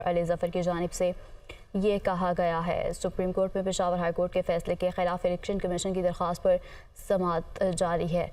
अली ज़फ़र की जानिब से ये कहा गया है। सुप्रीम कोर्ट में पेशावर हाई कोर्ट के फैसले के खिलाफ इलेक्शन कमीशन की दरख्वास्त पर समाअत जारी है।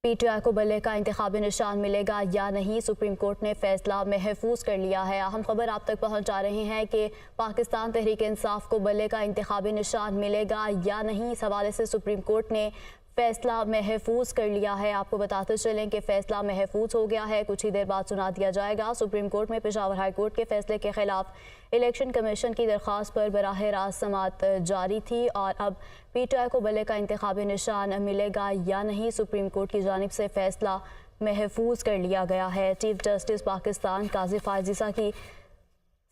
PTI को बल्ले का इंतखाबी निशान मिलेगा या नहीं, सुप्रीम कोर्ट ने फैसला महफूज कर लिया है। अहम खबर आप तक पहुंचा रहे हैं कि पाकिस्तान तहरीक इंसाफ को बल्ले का इंतखाबी निशान मिलेगा या नहीं, इस हवाले से सुप्रीम कोर्ट ने फैसला महफूज कर लिया है। आपको बताते चलें कि फैसला महफूज हो गया है, कुछ ही देर बाद सुना दिया जाएगा। सुप्रीम कोर्ट में पेशावर हाई कोर्ट के फैसले के खिलाफ इलेक्शन कमीशन की दरख्वास्त पर बराह रास्त समाअत जारी थी और अब PTI को बल्ले का इंतखाबी निशान मिलेगा या नहीं, सुप्रीम कोर्ट की जानिब से फैसला महफूज कर लिया गया है। चीफ जस्टिस पाकिस्तान काजी फायज ईसा की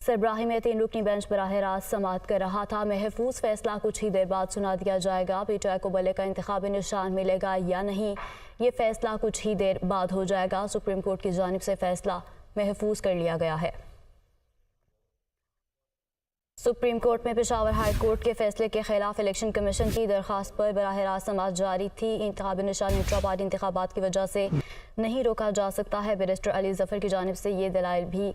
सरबराही में 3 रुकनी बेंच बराह रास्त समाअत कर रहा था। महफूज फैसला कुछ ही देर बाद सुना दिया जाएगा। PTI को बल्ले का इंतखाबी निशान मिलेगा या नहीं, ये फैसला कुछ ही देर बाद हो जाएगा। सुप्रीम कोर्ट की जानिब से फैसला महफूज कर लिया गया है। सुप्रीम कोर्ट में पेशावर हाई कोर्ट के फैसले के खिलाफ इलेक्शन कमीशन की दरख्वास्त पर बराह रास्त समाअत जारी थी। इंतखाबी निशान इंट्रा पार्टी इंतखाबात की वजह से नहीं रोका जा सकता है। बैरिस्टर अली ज़फ़र की जानिब से ये दलाइल भी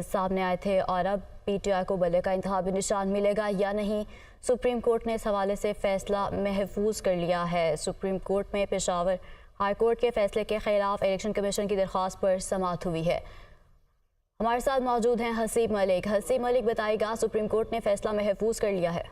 सामने आए थे और अब PTI को बल्ले का इंतखाबी निशान मिलेगा या नहीं, सुप्रीम कोर्ट ने इस हवाले से फैसला महफूज कर लिया है। सुप्रीम कोर्ट में पेशावर हाई कोर्ट के फैसले के खिलाफ इलेक्शन कमीशन की दरख्वास्त पर समाअत हुई है। हमारे साथ मौजूद हैं हसीब मलिक। हसीब मलिक, बताइएगा सुप्रीम कोर्ट ने फैसला महफूज कर लिया है।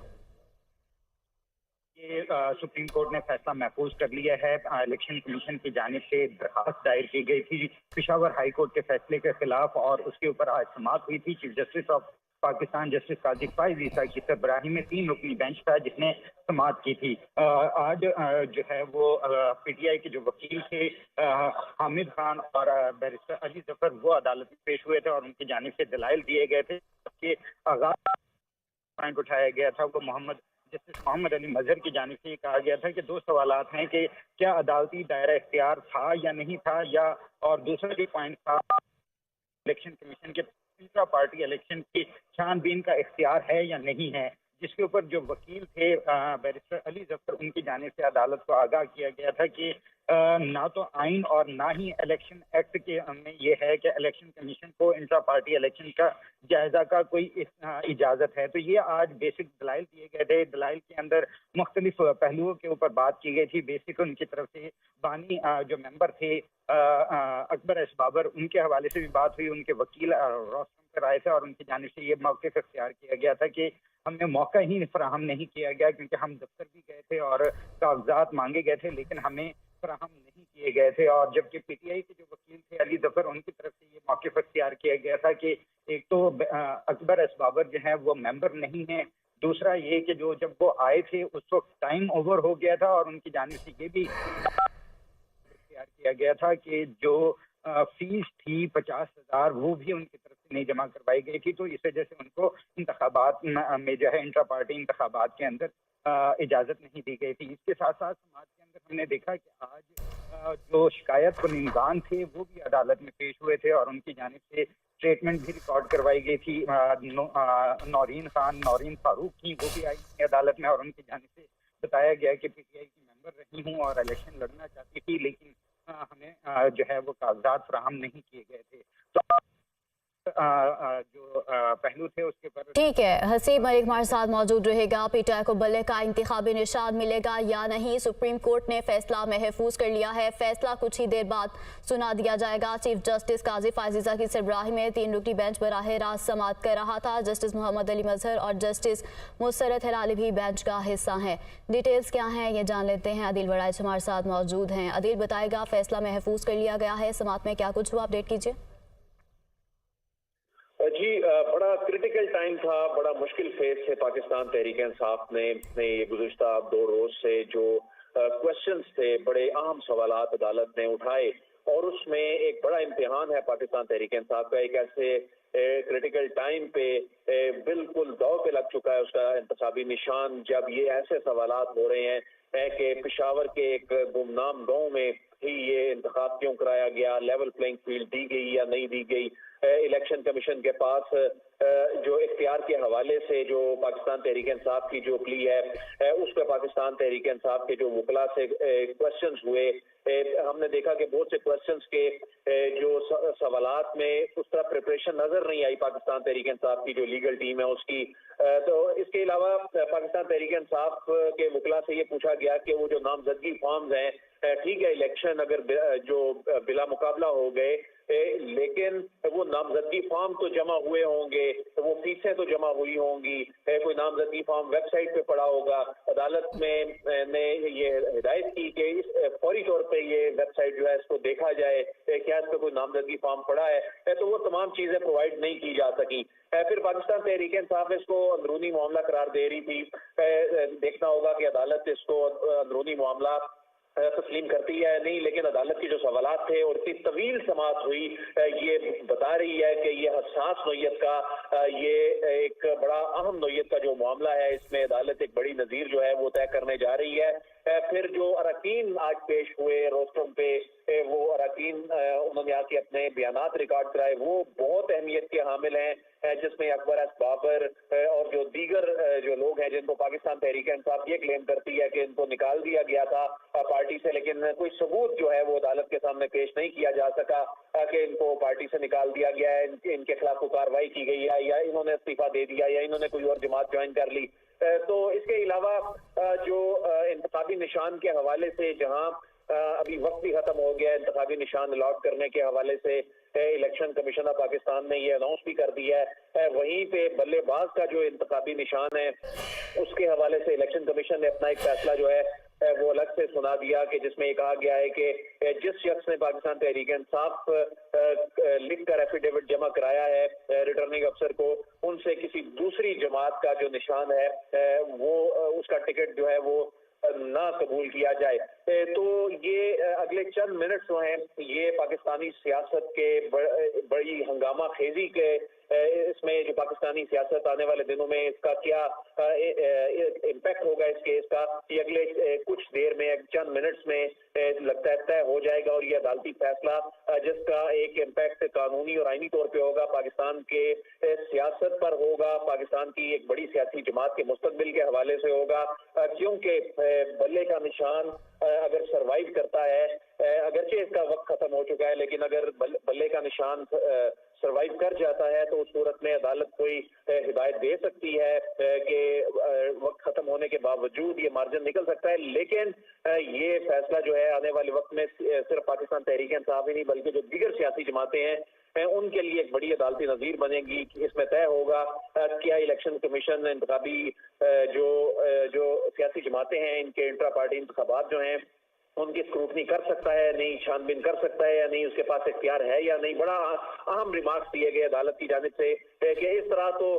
ये सुप्रीम कोर्ट ने फैसला महफूज कर लिया है। इलेक्शन कमीशन की जानिब से दरखास्त दायर की गई थी पेशावर हाई कोर्ट के फैसले के खिलाफ और उसके ऊपर आज समाअत हुई थी। Chief justice of Pakistan justice Qazi Faez Isa की सरबराही में 3 रुकनी बेंच था जिसने समाअत की थी। आज जो है वो PTI के जो वकील थे हामिद खान और बैरिस्टर अली ज़फ़र वो अदालत में पेश हुए थे और उनकी जानिब से दलाइल दिए गए थे। कि आगाज पॉइंट उठाया गया था वो जस्टिस मोहम्मद अली मजहर की जानिब से कहा गया था कि 2 सवालात हैं कि क्या अदालती दायरा इख्तियार था या नहीं था, या और दूसरा जो पॉइंट था इलेक्शन कमीशन के इंट्रा पार्टी इलेक्शन की छानबीन का इख्तियार है या नहीं है, जिसके ऊपर जो वकील थे बैरिस्टर अली ज़फ़र उनकी जानिब से अदालत को आगाह किया गया था कि ना तो आइन और ना ही इलेक्शन एक्ट के में ये है कि इलेक्शन कमीशन को इंट्रा पार्टी इलेक्शन का जायजा का कोई इजाज़त है। तो ये आज बेसिक दलाइल दिए गए थे। दलाइल के अंदर मुख्तलिफ पहलुओं के ऊपर बात की गई थी। बेसिक उनकी तरफ से बानी जो मेंबर थे अकबर एस बाबर, उनके हवाले से भी बात हुई। उनके वकील रोस्टम पर आए थे और उनकी जानिब से ये मौक़िफ़ इख्तियार किया गया था कि हमें मौका ही फराहम नहीं किया गया, क्योंकि हम दफ्तर भी गए थे और कागजात मांगे गए थे लेकिन हमें फराहम नहीं किए गए थे। और जबकि PTI के जो वकील थे अली ज़फ़र, उनकी तरफ से ये मौक़िफ़ इख्तियार किया गया था कि एक तो अकबर एस बाबर जो है वो मेंबर नहीं है, दूसरा ये कि जो जब वो आए थे उस वक्त टाइम ओवर हो गया था और उनकी जानिब से ये भी इख्तियार किया गया था कि जो फीस थी 50,000 वो भी उनकी तरफ से नहीं जमा करवाई गई थी। तो इस वजह से उनको इंतखाबात में जो है इंट्रा पार्टी इंतखाबात के अंदर इजाज़त नहीं दी गई थी। इसके साथ साथ समाज के अंदर हमने देखा कि आज जो शिकायत कुनिंदान थे वो भी अदालत में पेश हुए थे और उनकी जानिब से स्टेटमेंट भी रिकॉर्ड करवाई गई थी। नौरीन फारूक की वो भी आई थी अदालत में और उनकी जानिब से बताया गया कि PTI की मेंबर रही हूँ और इलेक्शन लड़ना चाहती थी, लेकिन हमें जो है वो कागजात फराहम नहीं किए गए थे। तो जो पहलू थे उसके पर ठीक है। हसीब मलिक हमारे साथ मौजूद रहेगा। PTI को बल्ले का इंतखाबी निशान मिलेगा या नहीं, सुप्रीम कोर्ट ने फैसला महफूज कर लिया है। फैसला कुछ ही देर बाद सुना दिया जाएगा। चीफ जस्टिस काजी फायज ईसा की सरबराही में 3 रुकनी बेंच बराह रास्त समाअत कर रहा था। जस्टिस मोहम्मद अली मजहर और जस्टिस मुसरत हिलाली भी बेंच का हिस्सा हैं। डिटेल्स क्या हैं ये जान लेते हैं। अदिल वड़ाइच हमारे साथ मौजूद हैं। अदिल, बताएगा फैसला महफूज कर लिया गया है, समाअत में क्या कुछ हुआ, अपडेट कीजिए। जी, बड़ा क्रिटिकल टाइम था, बड़ा मुश्किल फेज थे पाकिस्तान तहरीक इंसाफ ने ये गुज़िश्ता 2 रोज से जो क्वेश्चंस थे, बड़े अहम सवालात अदालत ने उठाए और उसमें एक बड़ा इम्तिहान है पाकिस्तान तहरीक इंसाफ का। एक ऐसे क्रिटिकल टाइम पे बिल्कुल दाव पे लग चुका है उसका इंतखाबी निशान, जब ये ऐसे सवालात हो रहे हैं कि पेशावर के एक गुमनाम गाँव में ही ये इंतखाब क्यों कराया गया, लेवल प्लेइंग फील्ड दी गई या नहीं दी गई, इलेक्शन कमीशन के पास जो इख्तियार के हवाले से जो पाकिस्तान तहरीक इंसाफ की जो प्ली है उस पर पाकिस्तान तहरीक इंसाफ के जो वकला से क्वेश्चंस हुए ہم نے دیکھا کہ بہت سے کوشچنز کے جو سوالات میں اس طرح پریپریشن نظر نہیں آئی پاکستان تحریک انصاف کی جو لیگل ٹیم ہے اس کی. تو اس کے علاوہ پاکستان تحریک انصاف کے وکلاء سے یہ پوچھا گیا کہ وہ جو نامزدگی فارمز ہیں ٹھیک ہے الیکشن اگر جو بلا مقابلہ ہو گئے لیکن وہ نامزدگی فارم تو جمع ہوئے ہوں گے, وہ فیسیں تو جمع ہوئی ہوں گی, کوئی نامزدگی فارم ویب سائٹ پہ پڑا ہوگا. عدالت میں نے یہ ہدایت کی کہ فوری طور پہ یہ ویب سائٹ جو ہے اس کو دیکھا جائے کیا اس پہ کوئی نامزدگی فارم پڑا ہے, تو وہ تمام چیزیں پرووائڈ نہیں کی جا سکی. پھر پاکستان تحریک انصاف اس کو اندرونی معاملہ قرار دے رہی تھی. دیکھنا ہوگا کہ عدالت اس کو اندرونی معاملہ تسلیم کرتی ہے نہیں, لیکن عدالت کے جو سوالات تھے اور اتنی طویل سماعت ہوئی یہ بتا رہی ہے کہ یہ حساس نوعیت کا یہ ایک بڑا اہم نوعیت کا جو معاملہ ہے اس میں عدالت ایک بڑی نظیر جو ہے وہ طے کرنے جا رہی ہے. پھر جو اراکین آج پیش ہوئے روسٹرم پہ وہ اراکین انہوں نے آ کے اپنے بیانات ریکارڈ کرائے, وہ بہت اہمیت کے حامل ہیں جس میں اکبر ایس بابر اور جو دیگر جو لوگ ہیں جن کو پاکستان تحریک انصاف یہ کلیم کرتی ہے کہ ان کو نکال دیا گیا تھا پارٹی سے, لیکن کوئی ثبوت جو ہے وہ عدالت کے سامنے پیش نہیں کیا جا سکا کہ ان کو پارٹی سے نکال دیا گیا ہے, ان کے خلاف کوئی کارروائی کی گئی ہے یا انہوں نے استعفیٰ دے دیا یا انہوں نے کوئی اور جماعت جوائن کر لی. تو اس کے علاوہ جو انتخابی نشان کے حوالے سے جہاں ابھی وقت بھی ختم ہو گیا ہے انتخابی نشان الاٹ کرنے کے حوالے سے الیکشن کمیشن آف پاکستان نے یہ اناؤنس بھی کر دیا ہے, وہیں پہ بلے باز کا جو انتخابی نشان ہے اس کے حوالے سے الیکشن کمیشن نے اپنا ایک فیصلہ جو ہے وہ الگ سے سنا دیا کہ جس میں یہ کہا گیا ہے کہ جس شخص نے پاکستان تحریک انصاف لکھ کر ایفیڈیوٹ جمع کرایا ہے ریٹرننگ افسر کو, ان سے کسی دوسری جماعت کا جو نشان ہے وہ اس کا ٹکٹ جو ہے وہ نہ قبول کیا جائے. تو یہ اگلے چند منٹس جو ہیں یہ پاکستانی سیاست کے بڑی ہنگامہ خیزی کے اس میں جو پاکستانی سیاست آنے والے دنوں میں اس کا کیا امپیکٹ ہوگا اس کیس کا, یہ اگلے کچھ دیر میں چند منٹس میں لگتا ہے طے ہو جائے گا. اور یہ عدالتی فیصلہ جس کا ایک امپیکٹ قانونی اور آئینی طور پہ ہوگا, پاکستان کے سیاست پر ہوگا, پاکستان کی ایک بڑی سیاسی جماعت کے مستقبل کے حوالے سے ہوگا, کیونکہ بلے کا نشان اگر سروائیو کرتا ہے, اگرچہ اس کا وقت ختم ہو چکا ہے, لیکن اگر بلے کا نشان سروائیو کر جاتا ہے تو اس صورت میں عدالت کوئی ہدایت دے سکتی ہے کہ وقت ختم ہونے کے باوجود یہ مارجن نکل سکتا ہے. لیکن یہ فیصلہ جو ہے آنے والے وقت میں صرف پاکستان تحریک انصاف ہی نہیں بلکہ جو دیگر سیاسی جماعتیں ہیں ان کے لیے ایک بڑی عدالتی نظیر بنے گی. اس میں طے ہوگا کیا الیکشن کمیشن انتخابی جو سیاسی جماعتیں ہیں ان کے انٹرا پارٹی انتخابات جو ہیں ان کی اسکروٹنی کر سکتا ہے نہیں, چھان بین کر سکتا ہے یا نہیں, اس کے پاس اختیار ہے یا نہیں. بڑا اہم ریمارکس دیے گئے عدالت کی جانب سے کہ اس طرح تو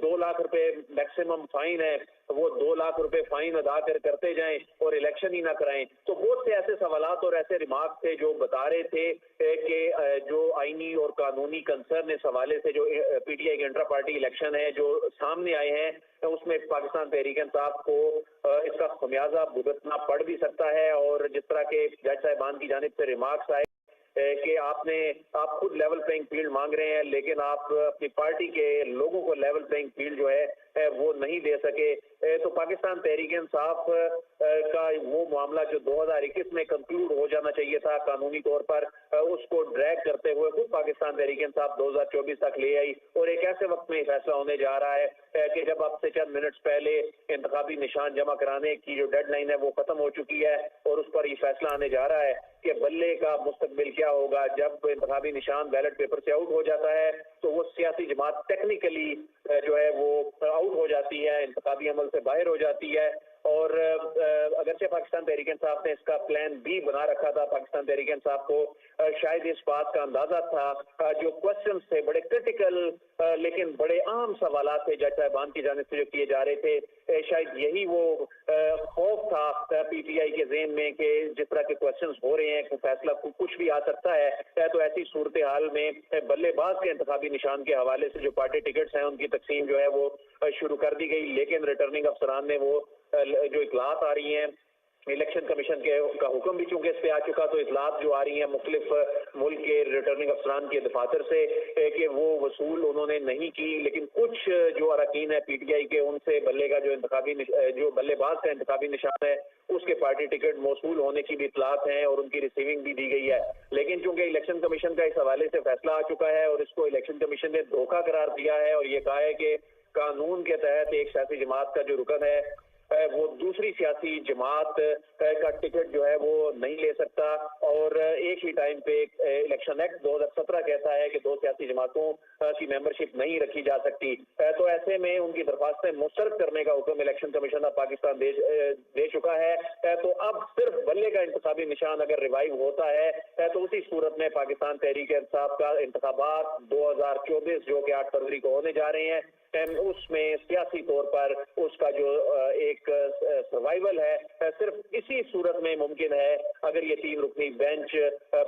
2 لاکھ روپے میکسیمم فائن ہے, وہ 2 لاکھ روپے فائن ادا کرتے جائیں اور الیکشن ہی نہ کرائیں. تو بہت سے ایسے سوالات اور ایسے ریمارکس تھے جو بتا رہے تھے کہ جو آئینی اور قانونی کنسرن اس حوالے سے جو پی ٹی آئی کے انٹرا پارٹی الیکشن ہے جو سامنے آئے ہیں اس میں پاکستان تحریک انصاف کو اس کا خمیازہ بھگتنا پڑ بھی سکتا ہے. اور جس طرح کے جج صاحبان کی جانب سے ریمارکس آئے کہ آپ خود لیول پلینگ فیلڈ مانگ رہے ہیں لیکن آپ اپنی پارٹی کے لوگوں کو لیول پلینگ فیلڈ جو ہے وہ نہیں دے سکے. تو پاکستان تحریک انصاف کا وہ معاملہ جو 2021 میں کنکلوڈ ہو جانا چاہیے تھا قانونی طور پر, اس کو ڈریگ کرتے ہوئے خود پاکستان تحریک انصاف 2024 تک لے آئی. اور ایک ایسے وقت میں فیصلہ ہونے جا رہا ہے کہ جب اب سے چند منٹس پہلے انتخابی نشان جمع کرانے کی جو ڈیڈ لائن ہے وہ ختم ہو چکی ہے اور اس پر یہ فیصلہ آنے جا رہا ہے کہ بلے کا مستقبل کیا ہوگا. جب انتخابی نشان بیلٹ پیپر سے آؤٹ ہو جاتا ہے تو وہ سیاسی جماعت ٹیکنیکلی جو ہے وہ آؤٹ ہو جاتی ہے, انتخابی عمل سے باہر ہو جاتی ہے. اور اگرچہ پاکستان تحریک انصاف نے اس کا پلان بھی بنا رکھا تھا, پاکستان تحریک انصاف کو شاید اس بات کا اندازہ تھا جو کوشچنز تھے بڑے کرٹیکل لیکن بڑے اہم سوالات تھے جج صاحبان کی جانب سے جو کیے جا رہے تھے, شاید یہی وہ خوف تھا پی ٹی آئی کے ذہن میں کہ جس طرح کے کوشچنز ہو رہے ہیں فیصلہ کچھ بھی آ سکتا ہے. تو ایسی صورتحال میں بلے باز کے انتخابی نشان کے حوالے سے جو پارٹی ٹکٹس ہیں ان کی تقسیم جو ہے وہ شروع کر دی گئی, لیکن ریٹرننگ افسران نے وہ جو اطلاعات آ رہی ہیں इलेक्शन कमीशन का हुक्म भी चूंकि इस पे आ चुका, तो इतलात जो आ रही हैं मुख्तलिफ मुल्क के रिटर्निंग अफसरान के दफातर से कि वो वसूल उन्होंने नहीं की, लेकिन कुछ जो अरकान है PTI के, उनसे बल्ले का जो बल्लेबाज का इंतखाबी निशान है उसके पार्टी टिकट मौसूल होने की भी इतलात हैं और उनकी रिसीविंग भी दी गई है। लेकिन चूंकि इलेक्शन कमीशन का इस हवाले से फैसला आ चुका है और इसको इलेक्शन कमीशन ने धोखा करार दिया है और ये कहा है कि कानून के तहत एक सियासी जमात का जो रुकन है वो दूसरी सियासी जमात का टिकट जो है वो नहीं ले सकता, और एक ही टाइम पे इलेक्शन एक्ट 2017 कहता है कि 2 सियासी जमातों की मेंबरशिप नहीं रखी जा सकती। तो ऐसे में उनकी दरख्वास्तें मुस्तरद करने का हुक्म इलेक्शन कमीशन ऑफ पाकिस्तान दे चुका है। तो अब सिर्फ बल्ले का इंतखाबी निशान अगर रिवाइव होता है तो उसी सूरत में पाकिस्तान तहरीक इंसाफ का इंतखाबात 2024 जो कि 8 फरवरी को होने जा रहे हैं, उसमें सियासी तौर पर उसका जो एक सर्वाइवल है सिर्फ इसी सूरत में मुमकिन है अगर ये 3 रुकनी बेंच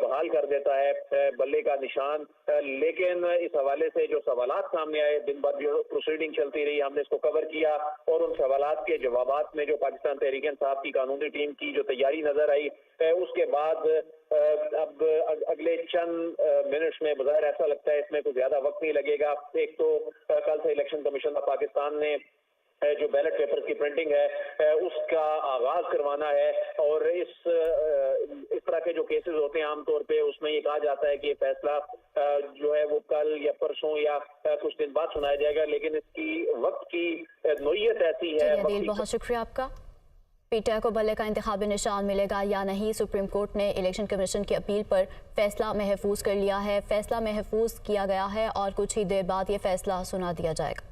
बहाल कर देता है बल्ले का निशान। लेकिन इस हवाले से जो सवालात सामने आए, दिन भर जो प्रोसीडिंग चलती रही, हमने इसको कवर किया और उन सवालात के जवाबात में जो पाकिस्तान तहरीक इंसाफ की कानूनी टीम की जो तैयारी नजर आई, उसके बाद अब अगले चंद मिनट्स में बज़ाहिर ऐसा लगता है इसमें कुछ ज्यादा वक्त नहीं लगेगा। एक तो कल से इलेक्शन कमीशन ऑफ पाकिस्तान ने जो बैलेट पेपर की प्रिंटिंग है उसका आगाज करवाना है, और इस तरह के जो केसेस होते हैं आमतौर पे उसमें ये कहा जाता है कि ये फैसला जो है वो कल या परसों या कुछ दिन बाद सुनाया जाएगा, लेकिन इसकी वक्त की नोयत ऐसी है। बहुत शुक्रिया आपका। PTI को बल्ले का इंतखाबी निशान मिलेगा या नहीं, सुप्रीम कोर्ट ने इलेक्शन कमीशन की अपील पर फैसला महफूज कर लिया है। फैसला महफूज किया गया है और कुछ ही देर बाद ये फैसला सुना दिया जाएगा।